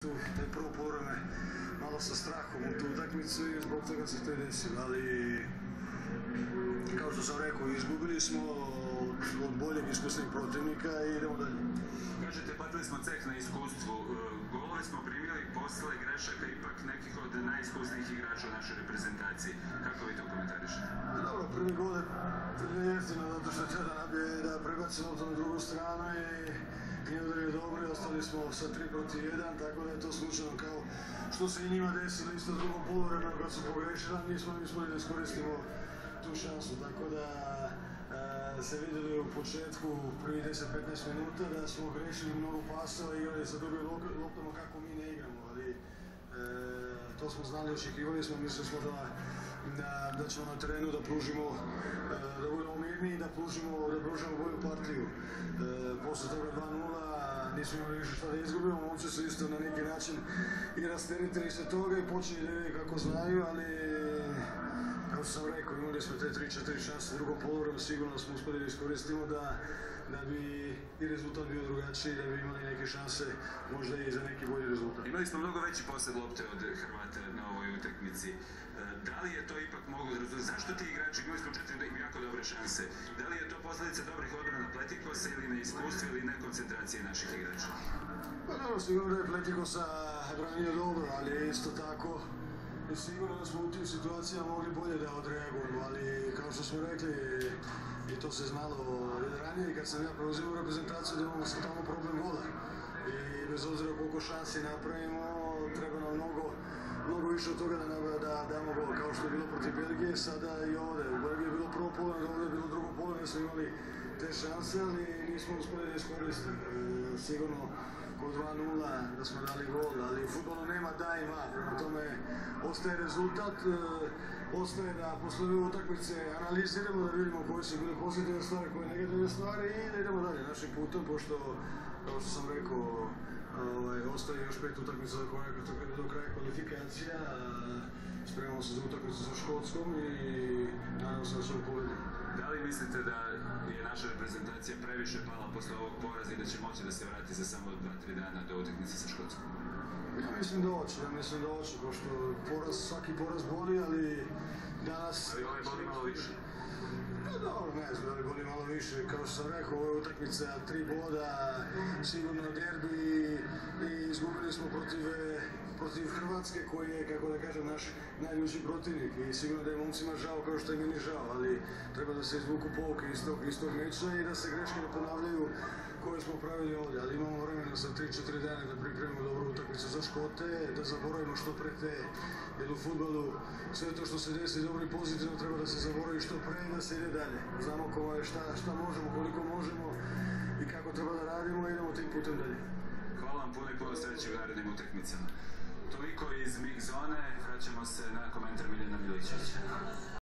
Taj prvo polovreme malo sa strahom u tu utakmicu i zbog toga se to i desilo, ali kao što sam rekao, izgubili smo od boljeg iskusnih protivnika i idemo dalje. Kažete, patili smo ceh na iskustvu, golove smo primili posle grešaka ipak nekih od najiskusnijih igrača u našoj reprezentaciji. Kako vi to komentarišete? Dobro, prvi gol je jeftino zato što treba da prebacimo to na drugu stranu i nije udario dobro i ostali smo sa 3-1, tako da je to slučajno kao što se i njima desilo isto drugom polovremenu kad su pogrešili, a nismo da iskoristimo tu šansu, tako da se vidjeli u početku prvi 10-15 minuta da smo grešili mnogo pasova i igrali sa drugim loptama kako mi ne igramo, ali to smo znali, očekivali smo, mislili smo da ćemo na terenu da pružimo, da budemo mirni i da pružimo bolju partiju. Posle toga 2-0 nismo imali više šta da izgubimo, momci su isto na neki način i rasteretili se toga i počeli da vide kako znaju, ali kao što sam rekao, imali smo te 3-4 šanse u drugom polovremenu, sigurno smo uspeli da iskoristimo da bi i rezultat bio drugačiji, da bi imali neke šanse možda i za neki bolji rezultat. Imali smo mnogo veći posed lopte od Hrvata na ovoj utakmici. Da li je to ipak moglo da rezultati? Zašto ti igrači, imali smo 4 jako dobre šanse, da li je to posledica dobrih odbrana Pletikosa ili neiskustva ili nekoncentracije naših igrača? Pa dobro, sigurno da je Pletikosa branio dobro, ali isto tako i sigurno da smo u tim situacijama mogli bolje da odreagujemo, ali kao što smo rekli, i to se znalo ranije, kad sam ja preuzimao reprezentaciju, da imamo tamo problem gola. I bez obzira koliko šansi napravimo, treba nam mnogo više od toga da damo gol, kao što je bilo protiv Belgije, sada i ovde. U Belgiji je bilo prvo polovreme, ovde je bilo drugo polovreme, smo imali te šanse, ali nismo uspeli da iskoristimo. Sigurno kod 2-0 da smo dali gol, ali u fudbalu nema da i ma, prema tome ostaje rezultat, ostaje da posle ove utakmice analiziramo, da vidimo koje su bile pozitivne stvari, koje negativne stvari i da idemo dalje našim putom, pošto, kao što sam rekao, ostaje još 5 utakmica do kraja kvalifikacija, spremamo se za utakmicu sa Škotskom i nadam se da ćemo pobediti. Da li mislite da je naša reprezentacija previše pala posle ovog poraza i da će moći da se vrati za samo 2-3 dana do utakmice sa Škotskom? Ja mislim da hoće, pošto svaki poraz boli, ali danas... Ali ovaj boli malo više. Pa dobro, ne znam, ali boli malo više. Kao što sam rekao, ovo je utakmica 3 boda, sigurno derbi i izgubili smo protiv Hrvatske koji je, kako da kažem, naš najljući protivnik i sigurno da je momcima žao kao što je meni žao, ali treba da se izvuku pouke iz tog meča i da se greške ne ponavljaju koje smo pravili ovdje, ali imamo vremena sa 3-4 dana da pripremimo dobru utakmicu za Škote, da zaboravimo što pre te, jer u fudbalu sve to što se desi dobro i pozitivno treba da se zaboravi što pre i da se ide dalje. Znamo šta možemo, koliko možemo i kako treba da radimo i idemo tim putem dalje. Hvala vam puno i puno sreće u narednim utakmicama. Toliko iz Mix Zone, vraćamo se na komentar Miljana Milićevića.